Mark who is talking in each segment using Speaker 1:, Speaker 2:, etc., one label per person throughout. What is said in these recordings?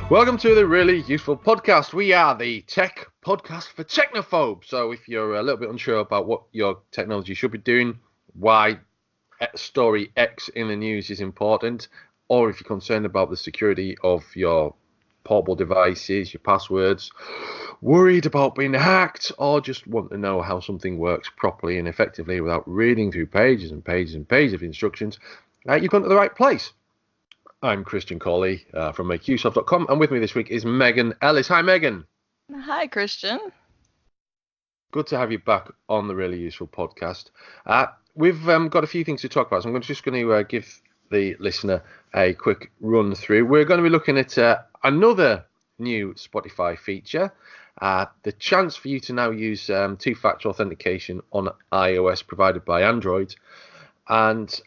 Speaker 1: Welcome to the Really Useful Podcast. We are the tech podcast for technophobes. So if you're a little bit unsure about what your technology should be doing, why story X in the news is important, or if you're concerned about the security of your portable devices, your passwords, worried about being hacked, or just want to know how something works properly and effectively without reading through pages and pages and pages of instructions, you've gone to the right place. I'm Christian Cawley from MakeUseOf.com, and with me this week is Megan Ellis. Hi, Megan.
Speaker 2: Hi, Christian.
Speaker 1: Good to have you back on the Really Useful Podcast. We've got a few things to talk about, so I'm just going to give the listener a quick run through. We're going to be looking at another new Spotify feature, the chance for you to now use two-factor authentication on iOS provided by Android, and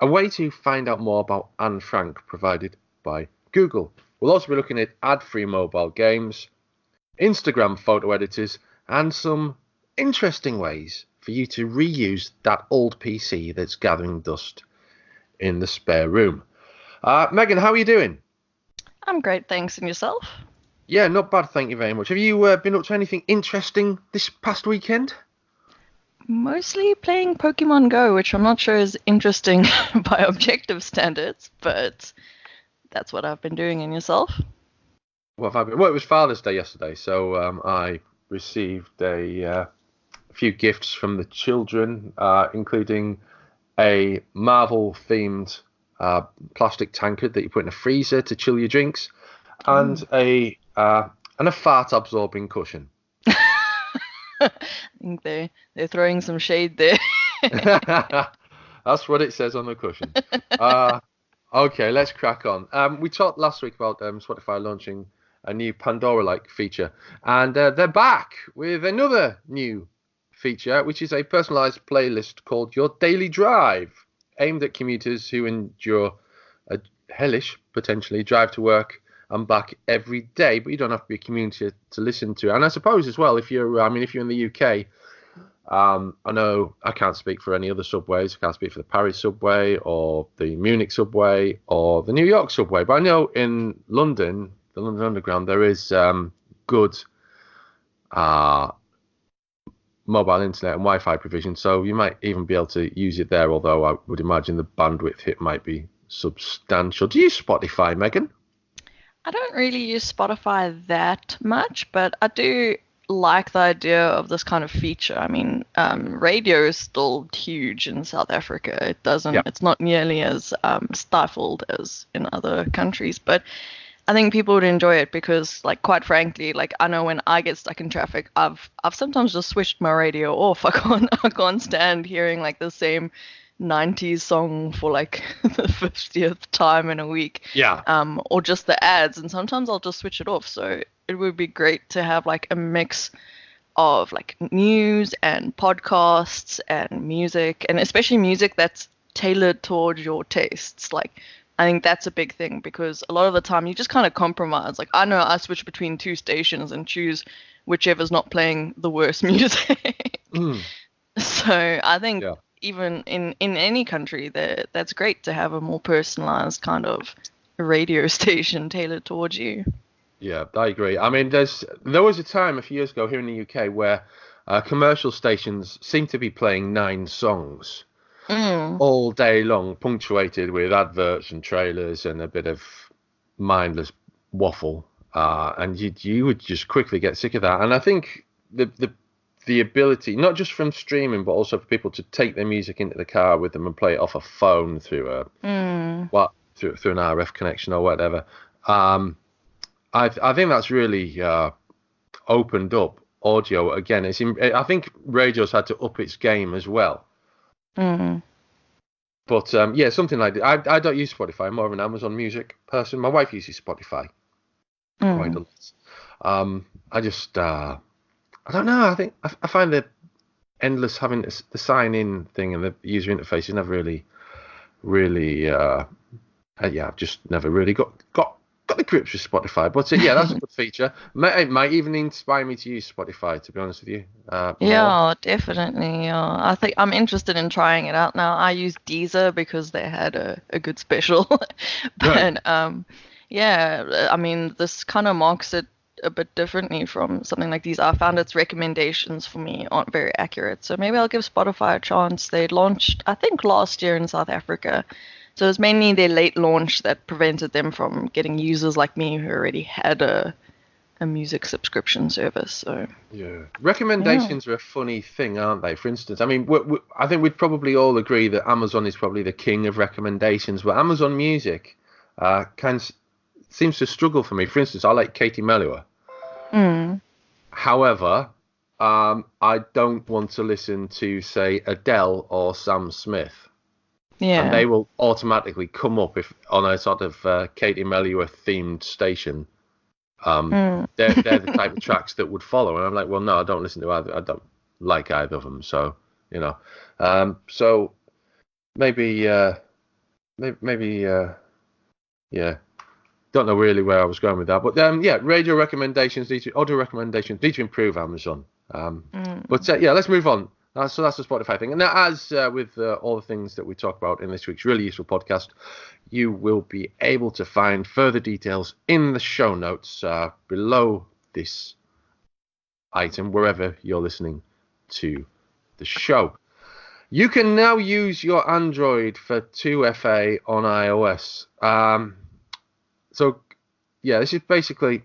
Speaker 1: a way to find out more about Anne Frank provided by Google. We'll also be looking at ad-free mobile games, Instagram photo editors, and some interesting ways for you to reuse that old PC that's gathering dust in the spare room. Megan, how are you doing?
Speaker 2: I'm great, thanks. And yourself?
Speaker 1: Yeah, not bad, thank you very much. Have you been up to anything interesting this past weekend?
Speaker 2: Mostly playing Pokemon Go, which I'm not sure is interesting by objective standards, but that's what I've been doing. And yourself?
Speaker 1: What have I been? Well, it was Father's Day yesterday, so I received a few gifts from the children, including a Marvel-themed plastic tankard that you put in a freezer to chill your drinks, and a fart-absorbing cushion.
Speaker 2: I think they're throwing some shade there.
Speaker 1: That's what it says on the cushion. Okay, let's crack on. We talked last week about Spotify launching a new Pandora-like feature, and they're back with another new feature, which is a personalized playlist called Your Daily Drive, aimed at commuters who endure a hellish, potentially, drive to work and back every day, but you don't have to be a commuter to listen to it. And I suppose as well, if you're in the UK, I know I can't speak for any other subways. I can't speak for the Paris subway or the Munich subway or the New York subway, but I know in London, the London Underground, there is good mobile internet and Wi-Fi provision, so you might even be able to use it there, although I would imagine the bandwidth hit might be substantial. Do you use Spotify, Megan?
Speaker 2: I don't really use Spotify that much, but I do like the idea of this kind of feature. I mean, radio is still huge in South Africa. It's not nearly as stifled as in other countries, but I think people would enjoy it because, like, quite frankly, like, I know when I get stuck in traffic, I've sometimes just switched my radio off. I can't stand hearing like the same 90s song for like the 50th time in a week.
Speaker 1: Yeah.
Speaker 2: Or just the ads, and sometimes I'll just switch it off. So it would be great to have like a mix of like news and podcasts and music, and especially music that's tailored towards your tastes. Like, I think that's a big thing because a lot of the time you just kind of compromise. Like, I know I switch between two stations and choose whichever's not playing the worst music. So I think even in any country, that's great to have a more personalized kind of radio station tailored towards you.
Speaker 1: Yeah, I agree. I mean, there was a time a few years ago here in the UK where commercial stations seemed to be playing 9 songs all day long, punctuated with adverts and trailers and a bit of mindless waffle, and you would just quickly get sick of that. And I think the ability, not just from streaming, but also for people to take their music into the car with them and play it off a phone through through an RF connection or whatever. I think that's really opened up audio again. I think radio's had to up its game as well. But something like that. I don't use Spotify. I'm more of an Amazon Music person. My wife uses Spotify quite a lot. I don't know. I think I find the endless having the sign in thing and the user interface is never really I've just never really got the grips with Spotify. But that's a good feature. It might even inspire me to use Spotify, to be honest with you.
Speaker 2: Definitely. I think I'm interested in trying it out now. I use Deezer because they had a good special. But Yeah, I mean, this kind of marks it a bit differently from something like these. I found its recommendations for me aren't very accurate. So maybe I'll give Spotify a chance. They launched, I think, last year in South Africa. So it's mainly their late launch that prevented them from getting users like me who already had a music subscription service. So
Speaker 1: Yeah,
Speaker 2: yeah.
Speaker 1: recommendations are a funny thing, aren't they? For instance, I mean, I think we'd probably all agree that Amazon is probably the king of recommendations, but Amazon Music seems to struggle for me. For instance, I like Katie Melua.
Speaker 2: Mm,
Speaker 1: However, I don't want to listen to, say, Adele or Sam Smith, and
Speaker 2: yeah.
Speaker 1: they will automatically come up if on a sort of Katie Melua themed station. Um,
Speaker 2: Mm.
Speaker 1: they're the type of tracks that would follow, and I'm like, well, no, I don't listen to either. I don't like either of them, so you know. So maybe, yeah, don't know really where I was going with that, but yeah, radio recommendations, audio recommendations need to improve Amazon. But
Speaker 2: Mm.
Speaker 1: yeah, let's move on. So that's the Spotify thing, and as with all the things that we talk about in this week's really useful podcast, you will be able to find further details in the show notes below this item, wherever you're listening to the show. You can now use your Android for 2FA on iOS. So yeah, this is basically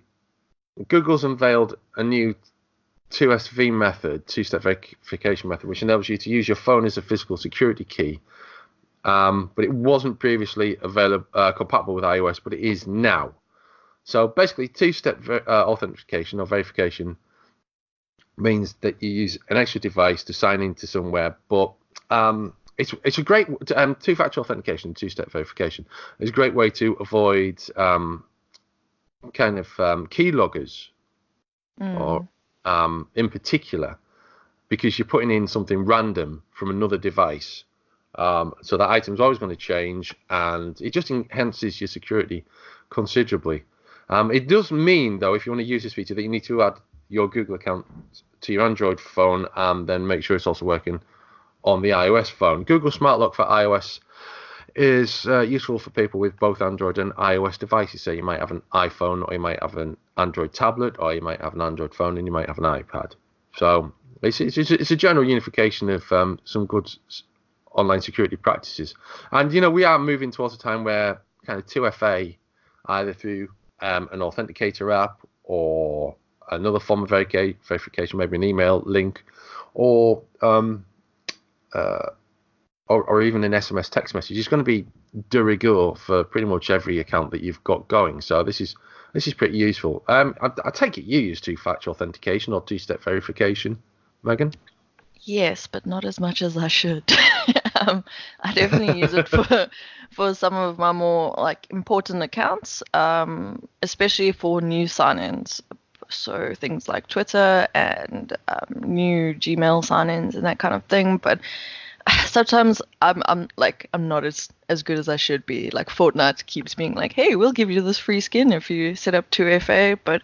Speaker 1: Google's unveiled a new 2SV method, two-step verification method, which enables you to use your phone as a physical security key. But it wasn't previously available compatible with iOS, but it is now. So basically, two-step authentication or verification means that you use an extra device to sign into somewhere, but it's a great two-factor authentication, two-step verification. It's a great way to avoid kind of keyloggers, or
Speaker 2: Mm.
Speaker 1: in particular, because you're putting in something random from another device. So that item's always going to change, and it just enhances your security considerably. It does mean, though, if you want to use this feature, that you need to add your Google account to your Android phone and then make sure it's also working on the iOS phone. Google Smart Lock for iOS is useful for people with both Android and iOS devices. So you might have an iPhone, or you might have an Android tablet, or you might have an Android phone, and you might have an iPad. So it's a general unification of some good online security practices. And we are moving towards a time where kind of 2FA, either through an authenticator app or another form of verification, maybe an email link, or or even an SMS text message, is going to be de rigueur for pretty much every account that you've got going. So this is pretty useful. I take it you use two-factor authentication or two-step verification, Megan?
Speaker 2: Yes, but not as much as I should. I definitely use it for some of my more like important accounts, especially for new sign-ins. So things like Twitter and new Gmail sign-ins and that kind of thing. But sometimes I'm not as good as I should be. Like Fortnite keeps being like, hey, we'll give you this free skin if you set up 2FA, but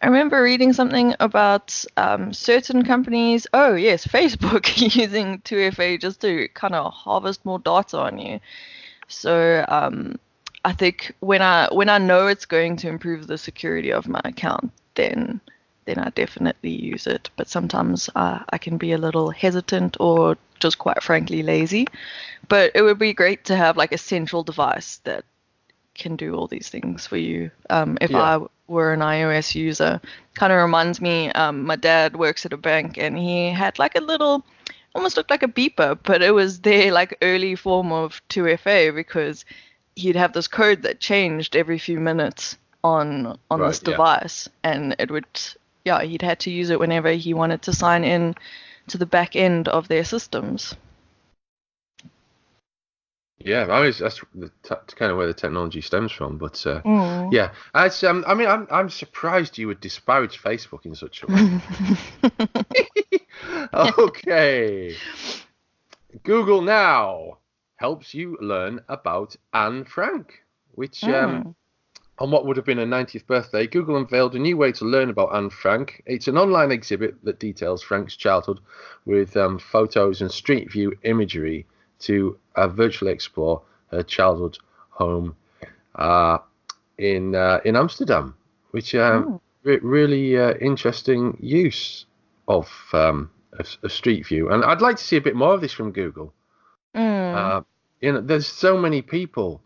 Speaker 2: I remember reading something about certain companies. Oh yes, Facebook using 2FA just to kind of harvest more data on you. So I think when I know it's going to improve the security of my account, then I definitely use it. But sometimes I can be a little hesitant or just quite frankly lazy. But it would be great to have like a central device that can do all these things for you. If
Speaker 1: Yeah.
Speaker 2: I were an iOS user, kind of reminds me. My dad works at a bank, and he had like a little, almost looked like a beeper, but it was their like early form of 2FA because he'd have this code that changed every few minutes on
Speaker 1: Right.
Speaker 2: this
Speaker 1: Yeah.
Speaker 2: device, and it would, yeah, he'd had to use it whenever he wanted to sign in to the back end of their systems.
Speaker 1: Yeah, I mean, that's kind of where the technology stems from. But
Speaker 2: Mm.
Speaker 1: yeah, I mean, I'm surprised you would disparage Facebook in such a way. Okay, Google Now helps you learn about Anne Frank, which
Speaker 2: Mm.
Speaker 1: on what would have been her 90th birthday, Google unveiled a new way to learn about Anne Frank. It's an online exhibit that details Frank's childhood with photos and street view imagery to virtually explore her childhood home. Uh, in Amsterdam, which really interesting use of Street View. And I'd like to see a bit more of this from Google.
Speaker 2: Mm.
Speaker 1: There's so many people,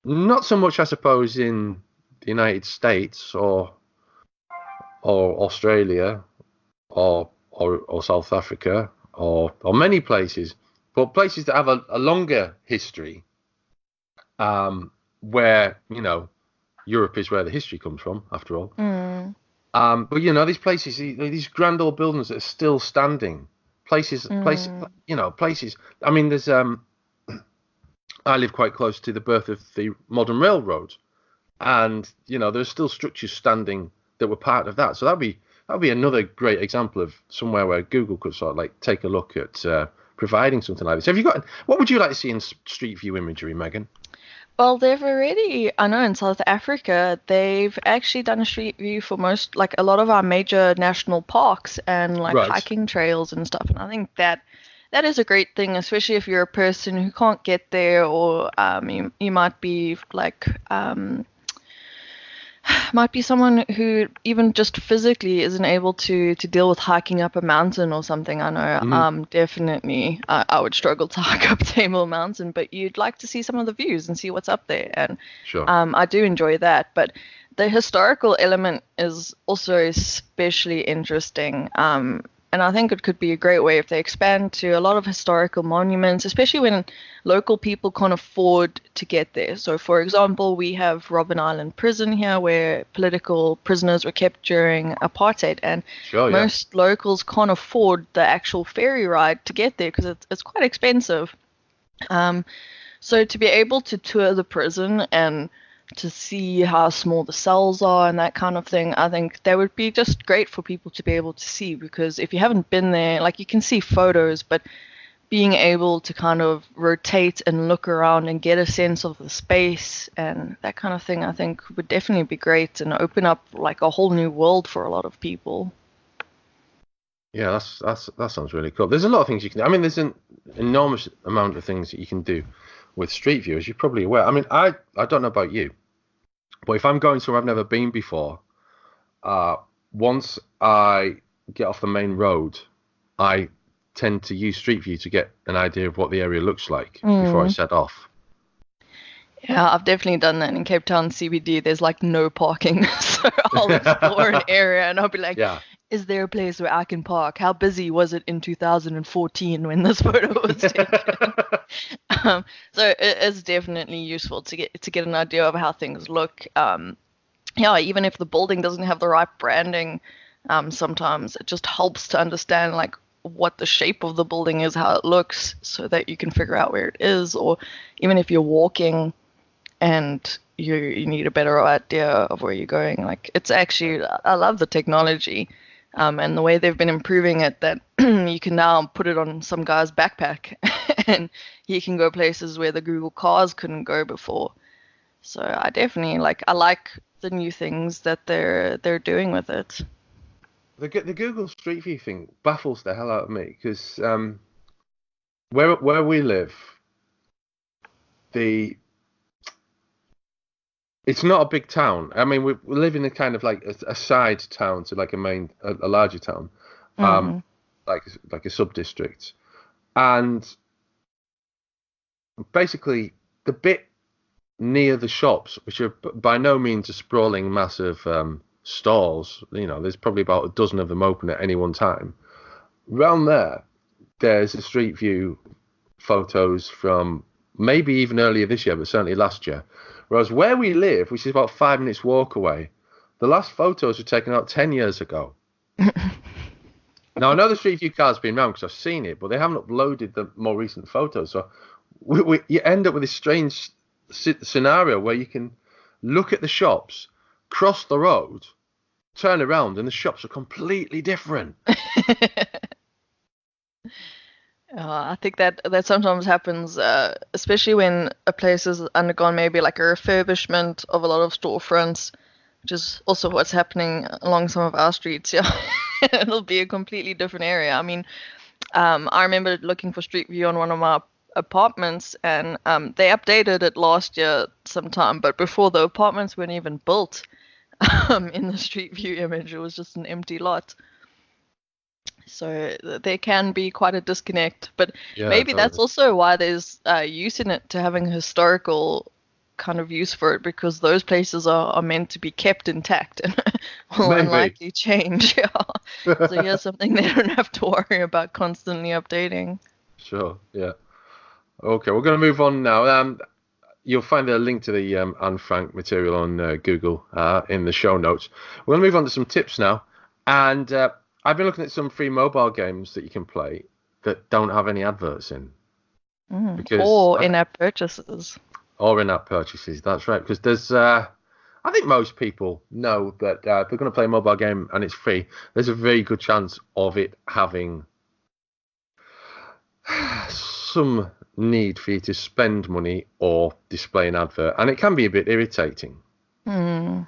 Speaker 1: not so much, I suppose, in the United States or Australia or South Africa or many places, but places that have a longer history, where Europe is where the history comes from, after all.
Speaker 2: Mm.
Speaker 1: But these places, these grand old buildings that are still standing, places. I mean, there's I live quite close to the birth of the modern railroad, and there's still structures standing that were part of that. So that'd be another great example of somewhere where Google could sort of like take a look at providing something like this. Have you got? What would you like to see in Street View imagery, Megan?
Speaker 2: Well, they've already, I know in South Africa, they've actually done a street view for like a lot of our major national parks and like
Speaker 1: Right.
Speaker 2: hiking trails and stuff. And I think that is a great thing, especially if you're a person who can't get there, or you might be like might be someone who even just physically isn't able to deal with hiking up a mountain or something. I know definitely I would struggle to hike up Table Mountain, but you'd like to see some of the views and see what's up there. And
Speaker 1: Sure.
Speaker 2: I do enjoy that. But the historical element is also especially interesting. And I think it could be a great way if they expand to a lot of historical monuments, especially when local people can't afford to get there. So, for example, we have Robben Island Prison here where political prisoners were kept during apartheid, and
Speaker 1: Sure, yeah.
Speaker 2: most locals can't afford the actual ferry ride to get there because it's quite expensive. So to be able to tour the prison and to see how small the cells are and that kind of thing, I think that would be just great for people to be able to see, because if you haven't been there, like you can see photos, but being able to kind of rotate and look around and get a sense of the space and that kind of thing, I think would definitely be great and open up like a whole new world for a lot of people.
Speaker 1: Yeah, that sounds really cool. There's a lot of things you can do. I mean, there's an enormous amount of things that you can do with Street View, as you're probably aware. I mean, I don't know about you, but if I'm going somewhere I've never been before, once I get off the main road, I tend to use Street View to get an idea of what the area looks like before I set off.
Speaker 2: Yeah, I've definitely done that in Cape Town CBD. There's like no parking, so I'll explore an area and I'll be like,
Speaker 1: Yeah.
Speaker 2: is there a place where I can park? How busy was it in 2014 when this photo was taken? So it is definitely useful to get an idea of how things look. Yeah, even if the building doesn't have the right branding, sometimes it just helps to understand like what the shape of the building is, how it looks, so that you can figure out where it is. Or even if you're walking and you need a better idea of where you're going, like it's actually, I love the technology. And the way they've been improving it, that you can now put it on some guy's backpack and he can go places where the Google cars couldn't go before. So I definitely I like the new things that they're doing with it.
Speaker 1: The Google Street View thing baffles the hell out of me, because where we live, it's not a big town. I mean, we live in a kind of like a side town to like a larger town, like a sub district, and basically the bit near the shops, which are by no means a sprawling mass of stalls. There's probably about a dozen of them open at any one time. Around there's a Street View photos from maybe even earlier this year, but certainly last year. Whereas where we live, which is about 5 minutes walk away, the last photos were taken out 10 years ago. Now, I know the Street View card's been around because I've seen it, but they haven't uploaded the more recent photos. So you end up with this strange scenario where you can look at the shops, cross the road, turn around, and the shops are completely different.
Speaker 2: I think that sometimes happens, especially when a place has undergone maybe like a refurbishment of a lot of storefronts, which is also what's happening along some of our streets. Yeah, it'll be a completely different area. I mean, I remember looking for Street View on one of my apartments, and they updated it last year sometime, but before the apartments weren't even built. In the Street View image, it was just an empty lot. So there can be quite a disconnect, but
Speaker 1: Yeah,
Speaker 2: maybe that's
Speaker 1: totally.
Speaker 2: also why there's use in it, to having a historical kind of use for it, because those places are meant to be kept intact and will
Speaker 1: Maybe.
Speaker 2: unlikely change. Yeah. So here's something they don't have to worry about constantly updating.
Speaker 1: Sure. Yeah. Okay, we're going to move on now. You'll find a link to the Anne Frank material on Google in the show notes. We're going to move on to some tips now. And I've been looking at some free mobile games that you can play that don't have any adverts in. Because
Speaker 2: Or in-app purchases.
Speaker 1: or in-app purchases, that's right. Because there's, I think most people know that if they're going to play a mobile game and it's free, there's a very good chance of it having some need for you to spend money or display an advert, and it can be a bit irritating.
Speaker 2: Mm.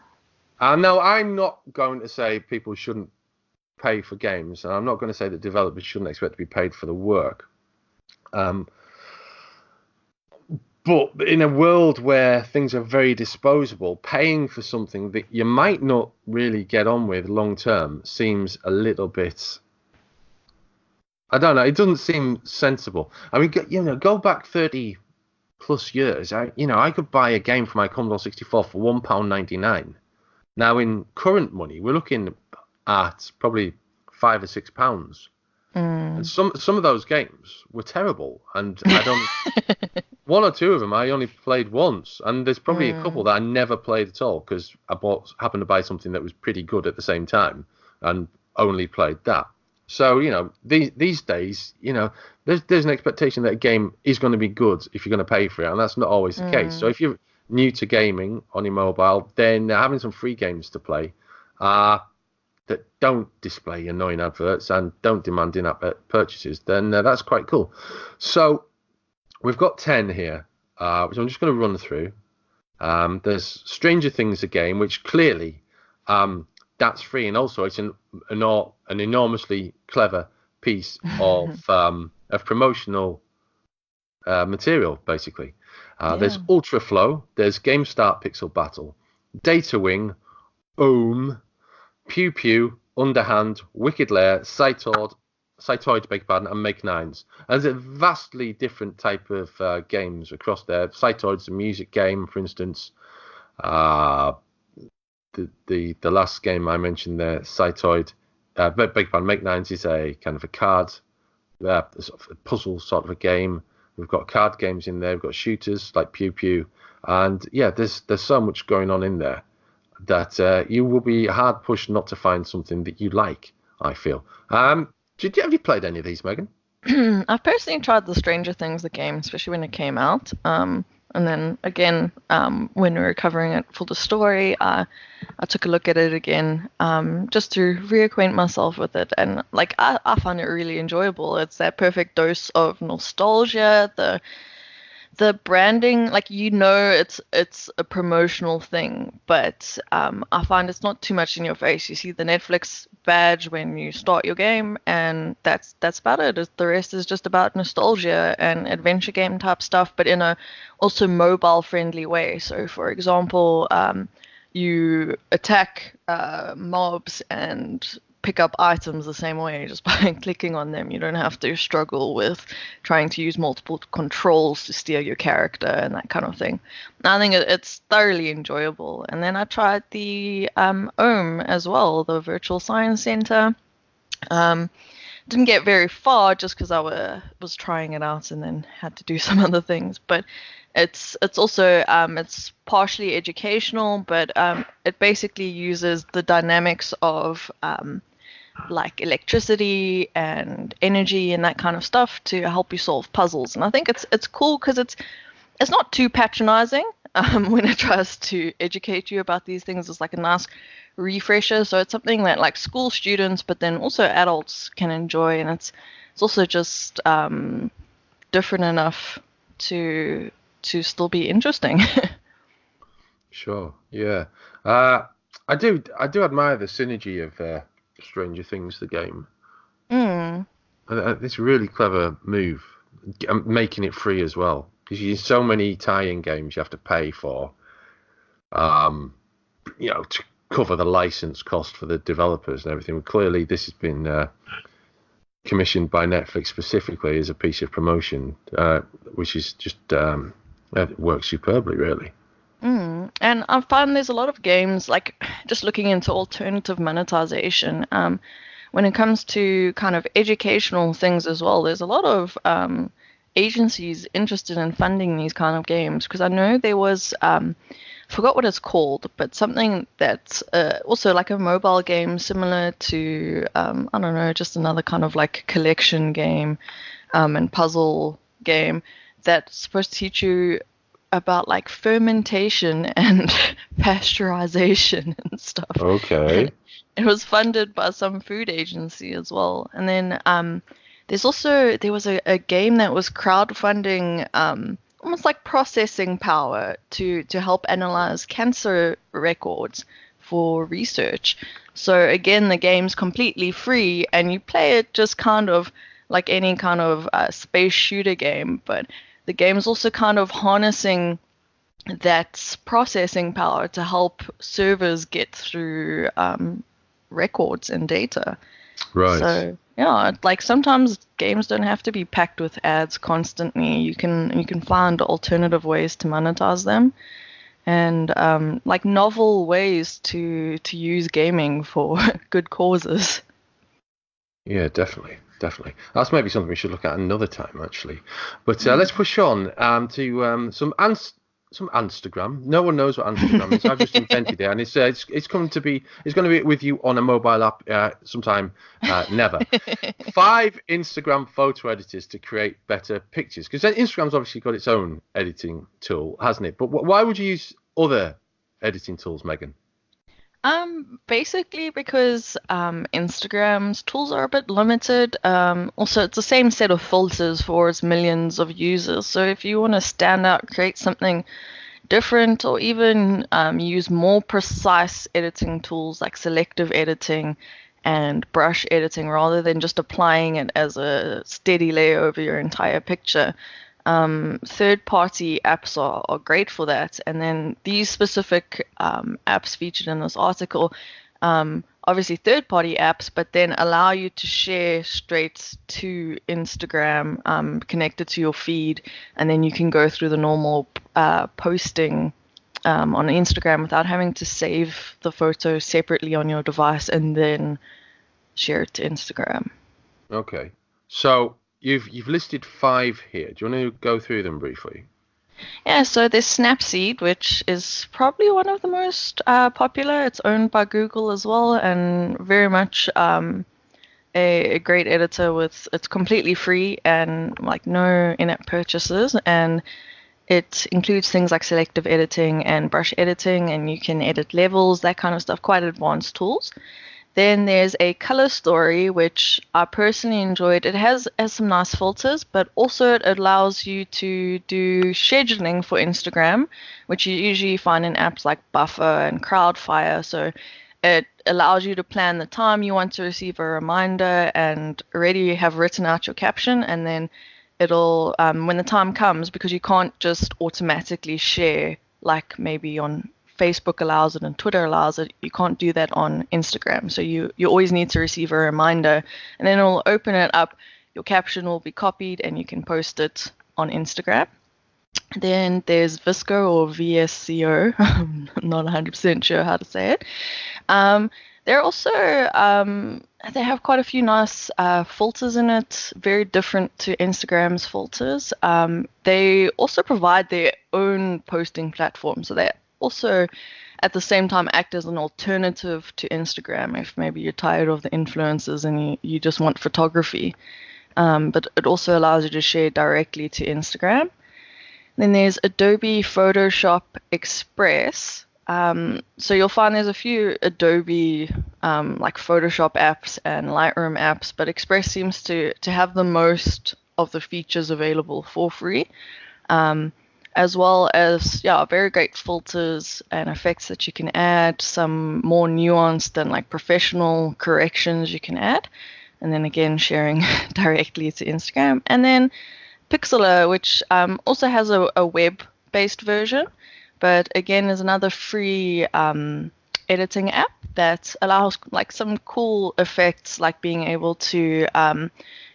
Speaker 1: Now, I'm not going to say people shouldn't pay for games, and I'm not going to say that developers shouldn't expect to be paid for the work. But in a world where things are very disposable, paying for something that you might not really get on with long term seems a little bit. I don't know. It doesn't seem sensible. I mean, go back 30 plus years. I could buy a game for my Commodore 64 for £1.99. Now, in current money, we're looking at probably £5 or £6. And some of those games were terrible, and I don't. One or two of them I only played once, and there's probably a couple that I never played at all because I happened to buy something that was pretty good at the same time and only played that. So these days, there's an expectation that a game is going to be good if you're going to pay for it, and that's not always the case. So if you're new to gaming on your mobile, then having some free games to play that don't display annoying adverts and don't demand in-app purchases, then that's quite cool. So we've got 10 here, which I'm just going to run through. There's Stranger Things, a game, which clearly that's free, and also it's an enormously clever piece of promotional material, basically. There's Ultra Flow, there's Game Start Pixel Battle, Data Wing, Ohm, Pew Pew, Underhand, Wicked Lair, Cytoid, beg your pardon, and Make Nines. And there's a vastly different type of games across there. Cytoid's a music game, for instance. The last game I mentioned there, Cytoid, beg your pardon, Make Nines is a kind of a card, sort of a puzzle sort of a game. We've got card games in there. We've got shooters like Pew Pew, and there's so much going on in there that you will be hard pushed not to find something that you like, I feel. Have you played any of these, Megan?
Speaker 2: I've personally tried the Stranger Things, the game, especially when it came out. And then again, when we were covering it for the story, I took a look at it again, just to reacquaint myself with it. And I found it really enjoyable. It's that perfect dose of nostalgia, the branding, it's a promotional thing, but I find it's not too much in your face. You see the Netflix badge when you start your game, and that's about it. The rest is just about nostalgia and adventure game type stuff, but in a also mobile friendly way. So for example, you attack mobs and pick up items the same way just by clicking on them. You don't have to struggle with trying to use multiple controls to steer your character and that kind of thing. I think it's thoroughly enjoyable. And then I tried the OHM as well, the Virtual Science Center. Didn't get very far just because I was trying it out and then had to do some other things. But it's also it's partially educational, but it basically uses the dynamics of like electricity and energy and that kind of stuff to help you solve puzzles. And I think it's cool because it's not too patronizing when it tries to educate you about these things. It's like a nice refresher. So it's something that like school students, but then also adults can enjoy, and it's also just different enough to still be interesting.
Speaker 1: Sure, yeah. I do admire the synergy of Stranger Things, the game. It's a really clever move. making it free as well, because you so many tie-in games you have to pay for, to cover the license cost for the developers and everything. Clearly, this has been commissioned by Netflix specifically as a piece of promotion, which is just it works superbly, really.
Speaker 2: And I find there's a lot of games, like just looking into alternative monetization. When it comes to kind of educational things as well, there's a lot of agencies interested in funding these kind of games, because I know there was, forgot what it's called, but something that's also like a mobile game similar to, I don't know, just another kind of like collection game and puzzle game that's supposed to teach you about like fermentation and pasteurization and stuff.
Speaker 1: Okay.
Speaker 2: It was funded by some food agency as well. And then there was a game that was crowdfunding almost like processing power to help analyze cancer records for research. So again, the game's completely free and you play it just kind of like any kind of space shooter game, but the game's also kind of harnessing that processing power to help servers get through records and data.
Speaker 1: Right.
Speaker 2: So yeah, like sometimes games don't have to be packed with ads constantly. You can find alternative ways to monetize them, and like novel ways to use gaming for good causes.
Speaker 1: Yeah, definitely. That's maybe something we should look at another time, actually. But let's push on to some Instagram. No one knows what Instagram is. I've just invented it, and it's going to be with you on a mobile app sometime never. 5 Instagram photo editors to create better pictures, because Instagram's obviously got its own editing tool, hasn't it? But why would you use other editing tools, Megan?
Speaker 2: Basically because Instagram's tools are a bit limited. Also, it's the same set of filters for its millions of users. So if you want to stand out, create something different, or even use more precise editing tools like selective editing and brush editing, rather than just applying it as a steady layer over your entire picture, third-party apps are great for that. And then these specific apps featured in this article, obviously third-party apps, but then allow you to share straight to Instagram, connected to your feed, and then you can go through the normal posting on Instagram without having to save the photo separately on your device and then share it to Instagram.
Speaker 1: Okay, so You've listed 5 here. Do you want to go through them briefly?
Speaker 2: Yeah, so there's Snapseed, which is probably one of the most popular. It's owned by Google as well, and very much a great editor. It's completely free and like no in-app purchases, and it includes things like selective editing and brush editing, and you can edit levels, that kind of stuff, quite advanced tools. Then there's a Color Story, which I personally enjoyed. It has some nice filters, but also it allows you to do scheduling for Instagram, which you usually find in apps like Buffer and Crowdfire. So it allows you to plan the time you want to receive a reminder and already have written out your caption, and then it'll, when the time comes, because you can't just automatically share like maybe on Facebook allows it and Twitter allows it, you can't do that on Instagram. So you always need to receive a reminder, and then it'll open it up. Your caption will be copied and you can post it on Instagram. Then there's VSCO or VSCO. I'm not 100% sure how to say it. They're also, they have quite a few nice filters in it, very different to Instagram's filters. They also provide their own posting platform. So they also at the same time act as an alternative to Instagram if maybe you're tired of the influencers and you just want photography. But it also allows you to share directly to Instagram. Then there's Adobe Photoshop Express. So you'll find there's a few Adobe like Photoshop apps and Lightroom apps, but Express seems to have the most of the features available for free. As well as, very great filters and effects that you can add, some more nuanced and like professional corrections you can add, and then again sharing directly to Instagram. And then Pixlr, which also has a web-based version, but again is another free editing app that allows like some cool effects, like being able to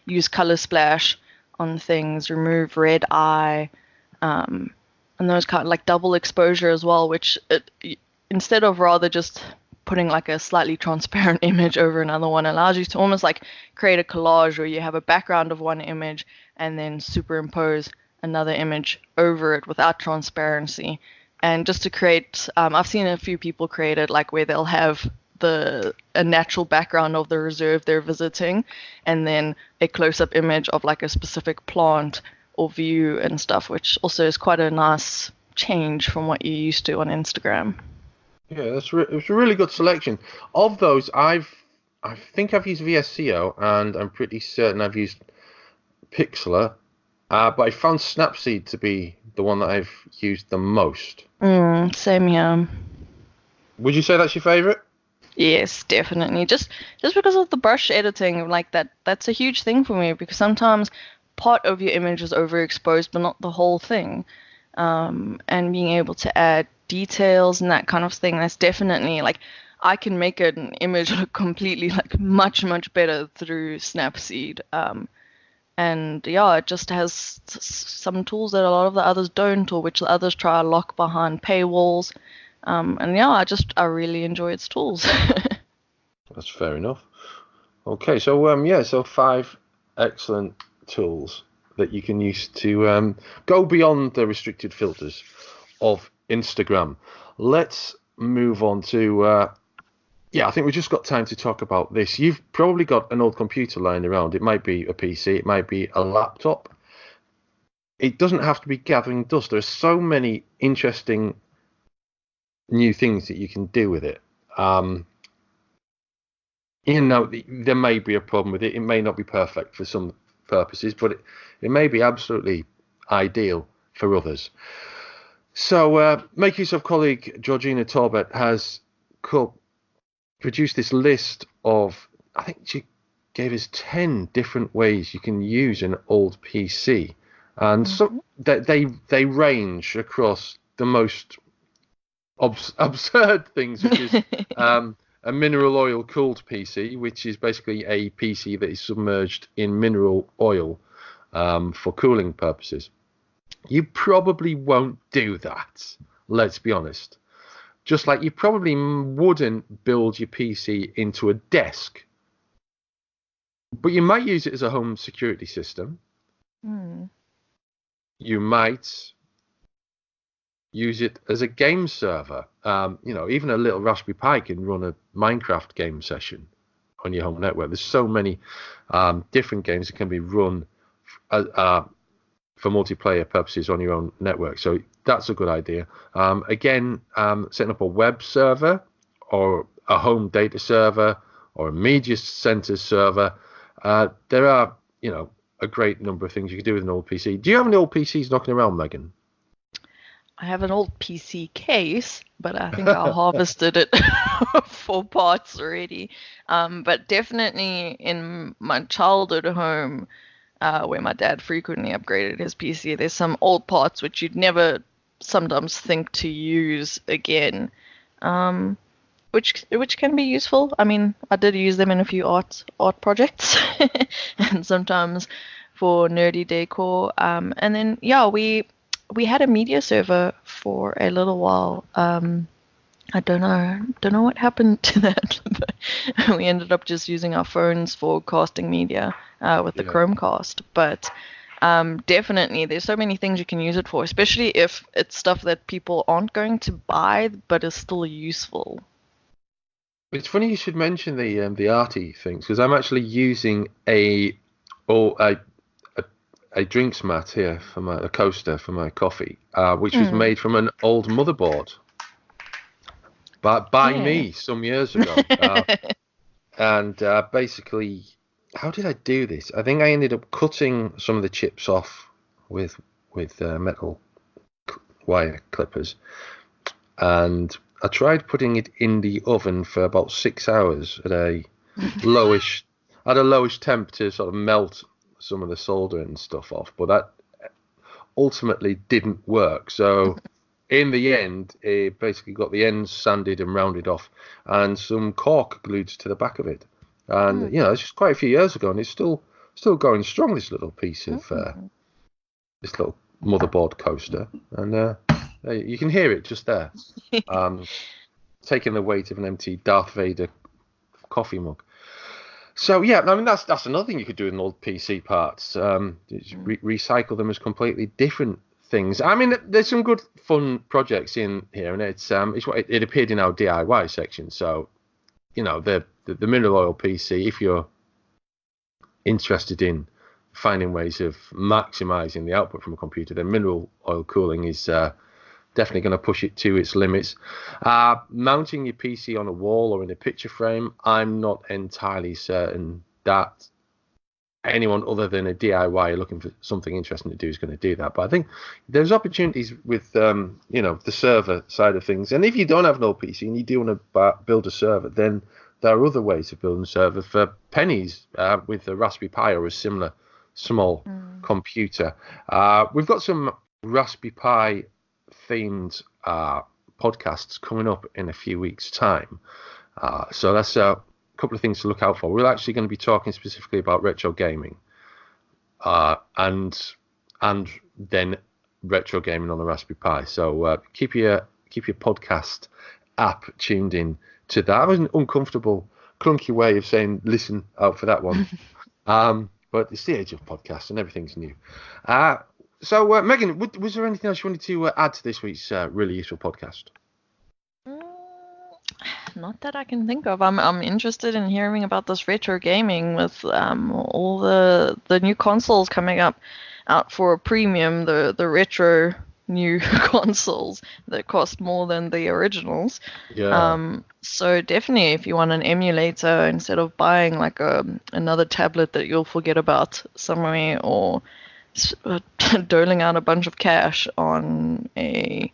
Speaker 2: use color splash on things, remove red eye, and those kind of like double exposure as well, which instead of rather just putting like a slightly transparent image over another one, allows you to almost like create a collage where you have a background of one image and then superimpose another image over it without transparency. And just to create, I've seen a few people create it like where they'll have a natural background of the reserve they're visiting, and then a close-up image of like a specific plant or view and stuff, which also is quite a nice change from what you're used to on Instagram.
Speaker 1: Yeah, it's a really good selection. Of those, I think I've used VSCO, and I'm pretty certain I've used Pixlr, but I found Snapseed to be the one that I've used the most.
Speaker 2: Same here.
Speaker 1: Would you say that's your favorite?
Speaker 2: Yes, definitely. Just because of the brush editing, like that's a huge thing for me, because sometimes part of your image is overexposed, but not the whole thing. And being able to add details and that kind of thing, that's definitely like I can make an image look completely like much better through Snapseed. And yeah, it just has some tools that a lot of the others don't, or which the others try to lock behind paywalls. And yeah, I really enjoy its tools.
Speaker 1: That's fair enough. Okay, so so 5 excellent tools that you can use to go beyond the restricted filters of Instagram. Let's move on to I think we've just got time to talk about this. You've probably got an old computer lying around. It might be a PC, it might be a laptop. It doesn't have to be gathering dust. There are so many interesting new things that you can do with it. There may be a problem with it. It may not be perfect for some purposes, but it may be absolutely ideal for others. So Make Use of colleague Georgina Torbet has produced this list of, I think she gave us 10 different ways you can use an old PC. And so they range across the most absurd things, which is a mineral oil cooled PC, which is basically a PC that is submerged in mineral oil for cooling purposes. You probably won't do that, let's be honest. Just like you probably wouldn't build your PC into a desk, but you might use it as a home security system. You might use it as a game server. Even a little Raspberry Pi can run a Minecraft game session on your home network. There's so many different games that can be run for multiplayer purposes on your own network. So that's a good idea. Setting up a web server or a home data server or a media center server. There are, a great number of things you can do with an old PC. Do you have any old PCs knocking around, Megan?
Speaker 2: I have an old PC case, but I think I harvested it for parts already. But definitely in my childhood home, where my dad frequently upgraded his PC, there's some old parts which you'd never sometimes think to use again, which can be useful. I mean, I did use them in a few art projects, and sometimes for nerdy decor. And then we had a media server for a little while. I don't know what happened to that, but we ended up just using our phones for casting media with the Chromecast. But definitely, there's so many things you can use it for, especially if it's stuff that people aren't going to buy but is still useful.
Speaker 1: It's funny you should mention the arty things, because I'm actually using a drinks mat here for a coaster for my coffee, which was made from an old motherboard by me some years ago. And basically, how did I do this? I think I ended up cutting some of the chips off with metal wire clippers, and I tried putting it in the oven for about 6 hours at a lowish temp to sort of melt some of the solder and stuff off, but ultimately didn't work. So in the end, it basically got the ends sanded and rounded off, and some cork glued to the back of it. And it's just quite a few years ago, and it's still going strong. This little piece of this little motherboard coaster, and you can hear it just there, taking the weight of an empty Darth Vader coffee mug. So yeah, I mean that's another thing you could do with old PC parts. Recycle them as completely different things. I mean, there's some good fun projects in here, and it's what it appeared in our DIY section. So, the mineral oil PC, if you're interested in finding ways of maximizing the output from a computer, then mineral oil cooling is definitely going to push it to its limits. Mounting your PC on a wall or in a picture frame, I'm not entirely certain that anyone other than a DIY looking for something interesting to do is going to do that. But I think there's opportunities with the server side of things. And if you don't have an old PC and you do want to build a server, then there are other ways of building a server for pennies with a Raspberry Pi or a similar small computer. We've got some Raspberry Pi themed podcasts coming up in a few weeks' time. So that's a couple of things to look out for. We're actually going to be talking specifically about retro gaming, and then retro gaming on the Raspberry Pi. So keep your podcast app tuned in to that. That was an uncomfortable, clunky way of saying listen out for that one. But it's the age of podcasts and everything's new. So, Megan, was there anything else you wanted to add to this week's really useful podcast?
Speaker 2: Not that I can think of. I'm interested in hearing about this retro gaming with all the new consoles coming out for a premium. The retro new consoles that cost more than the originals.
Speaker 1: Yeah.
Speaker 2: So definitely, if you want an emulator instead of buying like another tablet that you'll forget about somewhere, or doling out a bunch of cash on a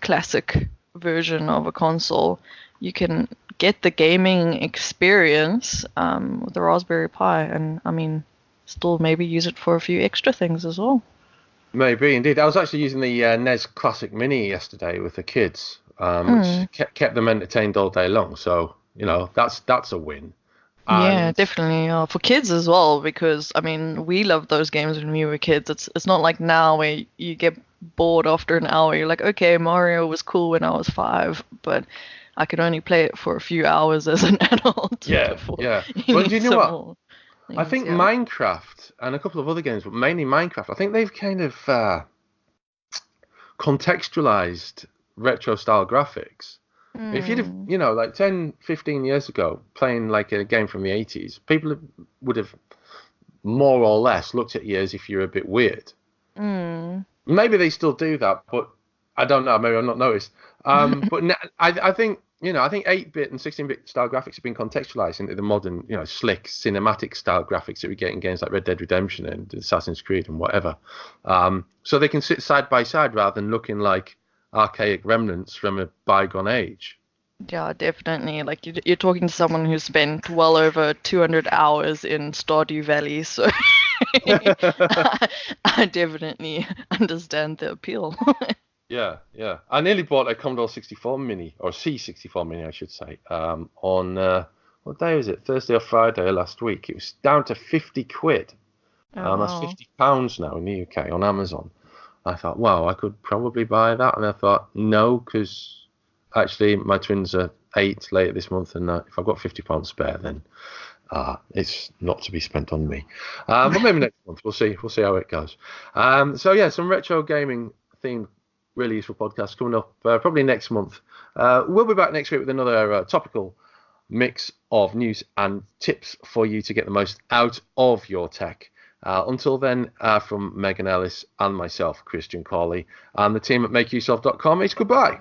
Speaker 2: classic version of a console, you can get the gaming experience with the Raspberry Pi, and I mean, still maybe use it for a few extra things as well.
Speaker 1: Maybe indeed. I was actually using the NES Classic Mini yesterday with the kids, which kept them entertained all day long. So that's a win.
Speaker 2: Yeah, definitely. For kids as well, because I mean, we loved those games when we were kids. It's not like now where you get bored after an hour. You're like, okay, Mario was cool when I was 5, but I could only play it for a few hours as an adult.
Speaker 1: Yeah. Well, do you know what? I think Minecraft and a couple of other games, but mainly Minecraft, I think they've kind of contextualized retro style graphics. If you'd have, like 10, 15 years ago, playing like a game from the 80s, people would have more or less looked at you as if you're a bit weird. Maybe they still do that, but I don't know. Maybe I've not noticed. But I think 8-bit and 16-bit style graphics have been contextualized into the modern, slick cinematic style graphics that we get in games like Red Dead Redemption and Assassin's Creed and whatever. So they can sit side by side rather than looking like archaic remnants from a bygone age.
Speaker 2: Yeah, definitely. Like you're talking to someone who spent well over 200 hours in Stardew Valley, so I definitely understand the appeal.
Speaker 1: Yeah. I nearly bought a Commodore 64 Mini, or C64 Mini, I should say, on what day was it? Thursday or Friday last week. It was down to 50 quid. That's £50 now in the UK on Amazon. I thought, wow, I could probably buy that. And I thought, no, because actually my twins are 8 later this month. And if I've got £50 spare, then it's not to be spent on me. But maybe next month. We'll see how it goes. So, yeah, some retro gaming themed really useful podcast coming up probably next month. We'll be back next week with another topical mix of news and tips for you to get the most out of your tech. Until then, from Megan Ellis and myself, Christian Cawley, and the team at MakeUseOf.com, it's goodbye.